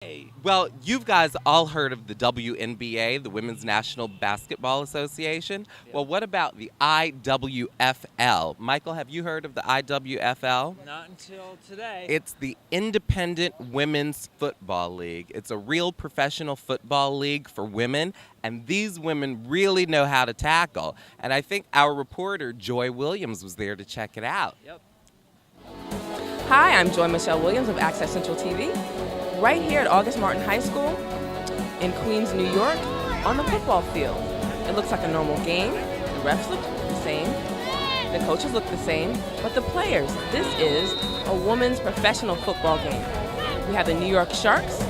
Hey, well, you guys all heard of the WNBA, the Women's National Basketball Association. Yep. Well, what about the IWFL? Michael, have you heard of the IWFL? Not until today. It's the Independent Women's Football League. It's a real professional football league for women, and these women really know how to tackle. And I think our reporter, Joy Williams, was there to check it out. Yep. Hi, I'm Joy Michelle Williams of Access Central TV, right here at August Martin High School in Queens, New York, on the football field. It looks like a normal game. The refs look the same. The coaches look the same. But the players, this is a women's professional football game. We have the New York Sharks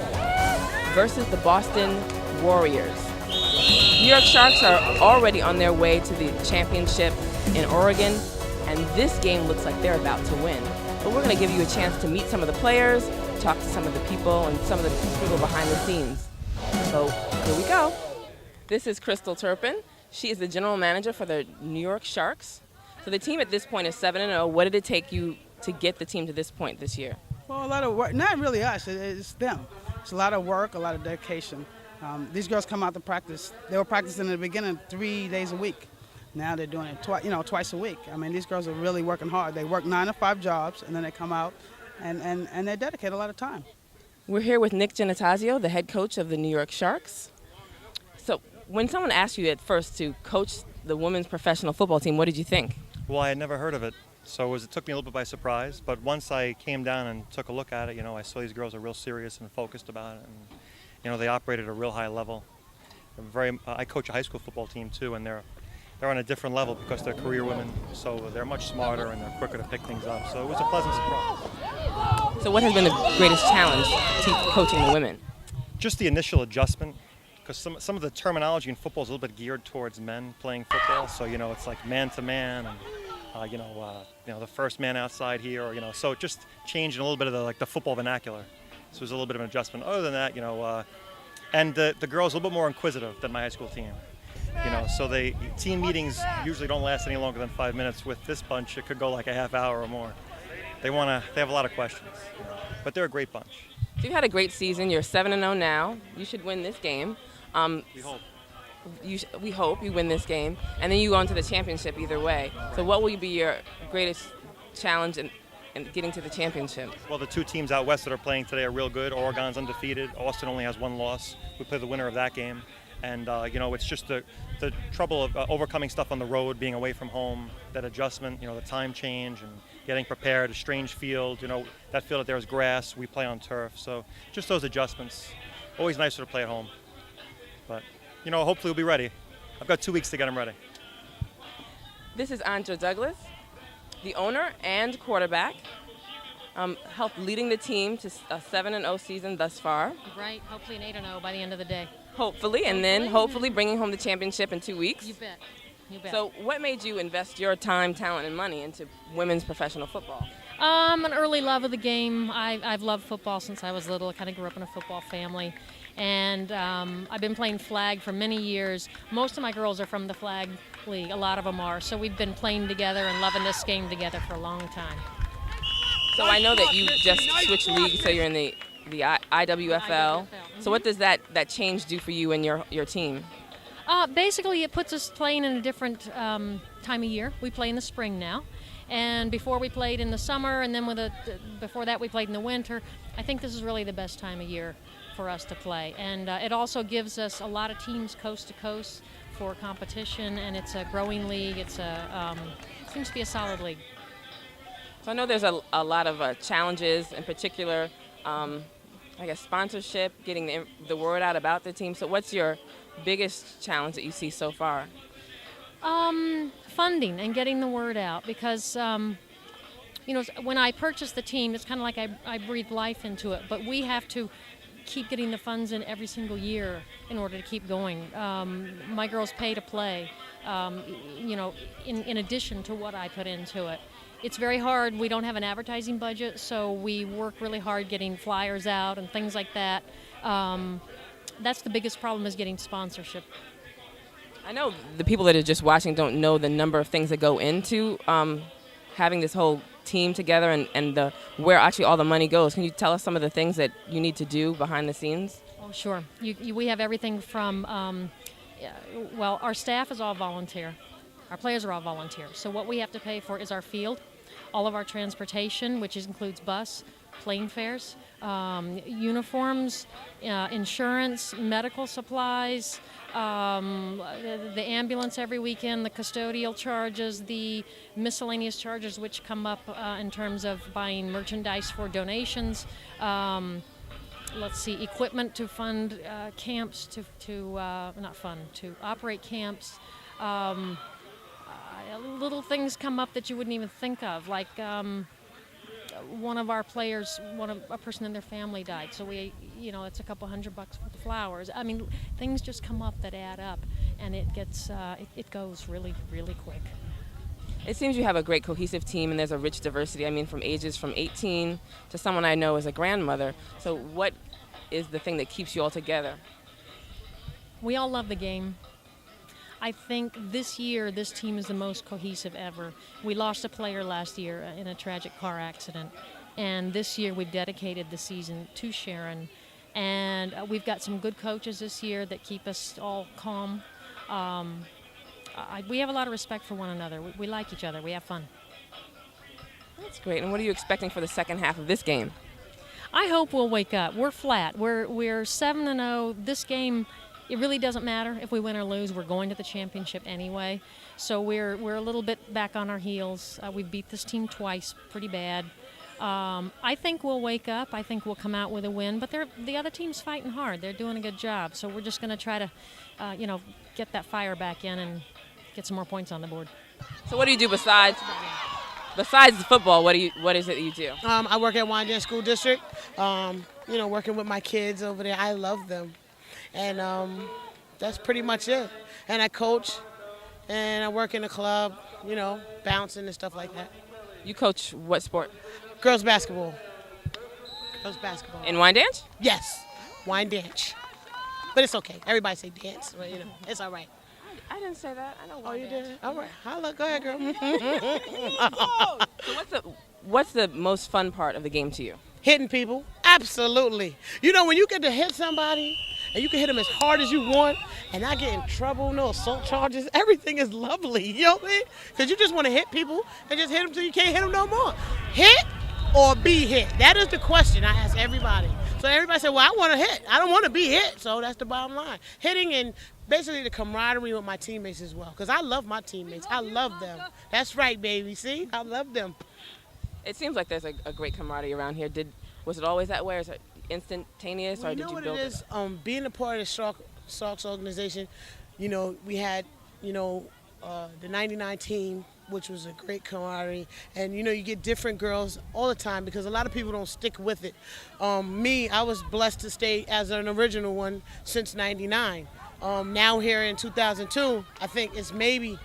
versus the Boston Warriors. New York Sharks are already on their way to the championship in Oregon, and this game looks like they're about to win. But we're going to give you a chance to meet some of the players, talk to some of the people, and some of the people behind the scenes. So here we go. This is Crystal Turpin. She is the general manager for the New York Sharks. So the team at this point is 7-0. What did it take you to get the team to this point this year? Well, a lot of work. Not really us. It's them. It's a lot of work, a lot of dedication. These girls come out to practice. They were practicing in the beginning 3 days a week. Now they're doing it twice a week. I mean, these girls are really working hard. They work 9 to 5 jobs, and then they come out and they dedicate a lot of time. We're here with Nick Giannatasio, the head coach of the New York Sharks. So when someone asked you at first to coach the women's professional football team, what did you think? Well, I had never heard of it, so it took me a little bit by surprise. But once I came down and took a look at it, I saw these girls are real serious and focused about it, and they operate at a real high level. I coach a high school football team too, and they're on a different level because they're career women, so they're much smarter and they're quicker to pick things up. So it was a pleasant surprise. So what has been the greatest challenge to coaching the women? Just the initial adjustment, because some of the terminology in football is a little bit geared towards men playing football. So it's like man to man, and the first man outside here, so just changing a little bit of the football vernacular. So it was a little bit of an adjustment. Other than that, and the girls a little bit more inquisitive than my high school team. So team meetings usually don't last any longer than 5 minutes. With this bunch, it could go like a half hour or more. They have a lot of questions, but they're a great bunch. So you've had a great season. You're 7-0 now. You should win this game. We hope. We hope you win this game, and then you go on to the championship either way. So what will be your greatest challenge in getting to the championship? Well, the two teams out west that are playing today are real good. Oregon's undefeated. Austin only has 1 loss. We play the winner of that game. And, it's just the trouble of overcoming stuff on the road, being away from home, that adjustment, the time change and getting prepared, a strange field, that field out there is grass, we play on turf. So just those adjustments. Always nicer to play at home. But, hopefully we'll be ready. I've got 2 weeks to get them ready. This is Andra Douglas, the owner and quarterback, helped leading the team to a 7-0 season thus far. Right, hopefully an 8-0 by the end of the day. Hopefully, and then hopefully bringing home the championship in 2 weeks. You bet. You bet. So what made you invest your time, talent, and money into women's professional football? An early love of the game. I've loved football since I was little. I kind of grew up in a football family. And I've been playing flag for many years. Most of my girls are from the flag league. A lot of them are. So we've been playing together and loving this game together for a long time. So I know that you just switched leagues, so you're in the IWFL. So what does that change do for you and your team? Basically, it puts us playing in a different time of year. We play in the spring now. And before we played in the summer, and then before that we played in the winter. I think this is really the best time of year for us to play. And it also gives us a lot of teams coast to coast for competition, and it's a growing league. It seems to be a solid league. So I know there's a lot of challenges, in particular, sponsorship, getting the word out about the team. So what's your biggest challenge that you see so far? Funding and getting the word out, because when I purchased the team, it's kind of like I breathed life into it, but we have to keep getting the funds in every single year in order to keep going. My girls pay to play, in addition to what I put into it. It's very hard. We don't have an advertising budget, so we work really hard getting flyers out and things like that. That's the biggest problem, is getting sponsorship. I know the people that are just watching don't know the number of things that go into having this whole team together and where actually all the money goes. Can you tell us some of the things that you need to do behind the scenes? Oh, sure. We have everything from, well, our staff is all volunteer. Our players are all volunteer. So what we have to pay for is our field, all of our transportation, which includes bus, plane fares, uniforms, insurance, medical supplies, the ambulance every weekend, the custodial charges, the miscellaneous charges which come up in terms of buying merchandise for donations. Let's see, equipment to fund camps, to operate camps. Little things come up that you wouldn't even think of, like one of our players, a person in their family died, so it's a couple $100 for the flowers. I mean, things just come up that add up, and it gets it goes really, really quick. It seems you have a great cohesive team, and there's a rich diversity. I mean, from ages from 18 to someone I know as a grandmother. So what is the thing that keeps you all together? We all love the game. I think this year, this team is the most cohesive ever. We lost a player last year in a tragic car accident, and this year we've dedicated the season to Sharon. And we've got some good coaches this year that keep us all calm. We have a lot of respect for one another. We like each other. We have fun. That's great. And what are you expecting for the second half of this game? I hope we'll wake up. We're flat. We're 7-0. This game, it really doesn't matter if we win or lose. We're going to the championship anyway. So we're a little bit back on our heels. We beat this team twice, pretty bad. I think we'll wake up. I think we'll come out with a win. But the other team's fighting hard. They're doing a good job. So we're just going to try to, get that fire back in and get some more points on the board. So what do you do besides the football? What is it that you do? I work at Wyandanch School District. Working with my kids over there. I love them. And that's pretty much it. And I coach, and I work in a club, bouncing and stuff like that. You coach what sport? Girls basketball. Girls basketball. In Wyandanch? Yes, Wyandanch. But it's okay. Everybody say dance, but it's all right. I didn't say that. I know. Oh, you did? All right. Holla. Go ahead, girl. So what's the most fun part of the game to you? Hitting people. Absolutely. When you get to hit somebody, and you can hit them as hard as you want and not get in trouble, no assault charges, everything is lovely, you know what I mean? Because you just want to hit people and just hit them till you can't hit them no more. Hit or be hit? That is the question I ask everybody. So everybody said, well, I want to hit. I don't want to be hit, so that's the bottom line. Hitting and basically the camaraderie with my teammates as well, because I love my teammates. I love them. That's right, baby. See? I love them. It seems like there's a great camaraderie around here. Was it always that way, or is it instantaneous, or did you build it? You know what it is? Being a part of the Sharks organization, we had, the 99 team, which was a great camaraderie. And, you get different girls all the time because a lot of people don't stick with it. I was blessed to stay as an original one since 99. Now here in 2002, I think it's maybe,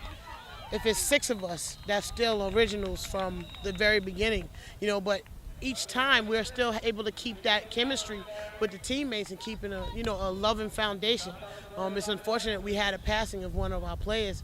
if it's 6 of us, that's still originals from the very beginning, but each time we're still able to keep that chemistry with the teammates and keeping a loving foundation. It's unfortunate we had a passing of one of our players,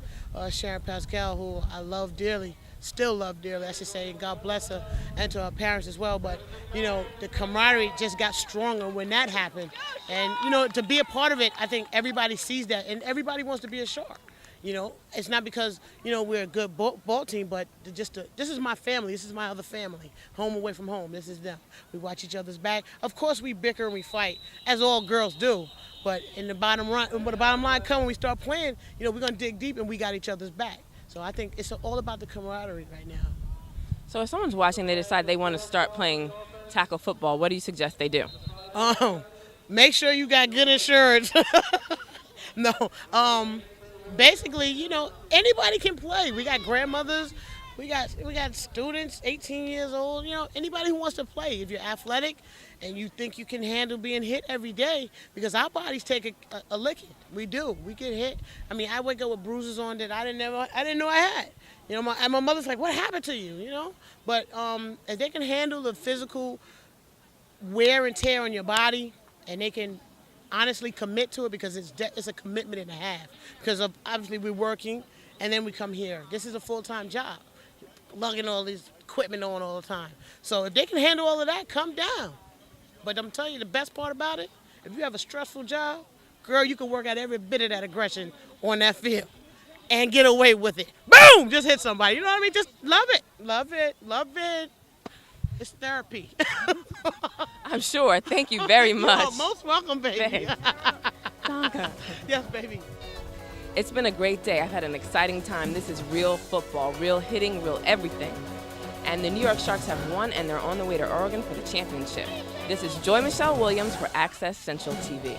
Sharon Pascal, who I love dearly, still love dearly, I should say, and God bless her, and to her parents as well. But, the camaraderie just got stronger when that happened. And, to be a part of it, I think everybody sees that, and everybody wants to be a Shark. It's not because, we're a good ball team, but this is my family. This is my other family. Home away from home. This is them. We watch each other's back. Of course, we bicker and we fight, as all girls do. But when the bottom line comes, when we start playing, we're going to dig deep and we got each other's back. So I think it's all about the camaraderie right now. So if someone's watching, they decide they want to start playing tackle football, what do you suggest they do? Make sure you got good insurance. No. Basically, anybody can play. We got grandmothers, we got students, 18 years old, anybody who wants to play. If you're athletic and you think you can handle being hit every day, because our bodies take a licking. We do. We get hit. I mean, I wake up with bruises on that I didn't know I had. My mother's like, what happened to you, But if they can handle the physical wear and tear on your body, and they can honestly commit to it, because it's a commitment and a half, because obviously we're working and then we come here. This is a full-time job, lugging all these equipment on all the time. So if they can handle all of that, come down. But I'm telling you, the best part about it, if you have a stressful job, girl, you can work out every bit of that aggression on that field and get away with it. Boom! Just hit somebody. You know what I mean? Just love it. Love it. Love it. It's therapy. I'm sure. Thank you very much. You're most welcome, baby. Donka. Yes, baby. It's been a great day. I've had an exciting time. This is real football, real hitting, real everything. And the New York Sharks have won, and they're on the way to Oregon for the championship. This is Joy Michelle Williams for Access Central TV.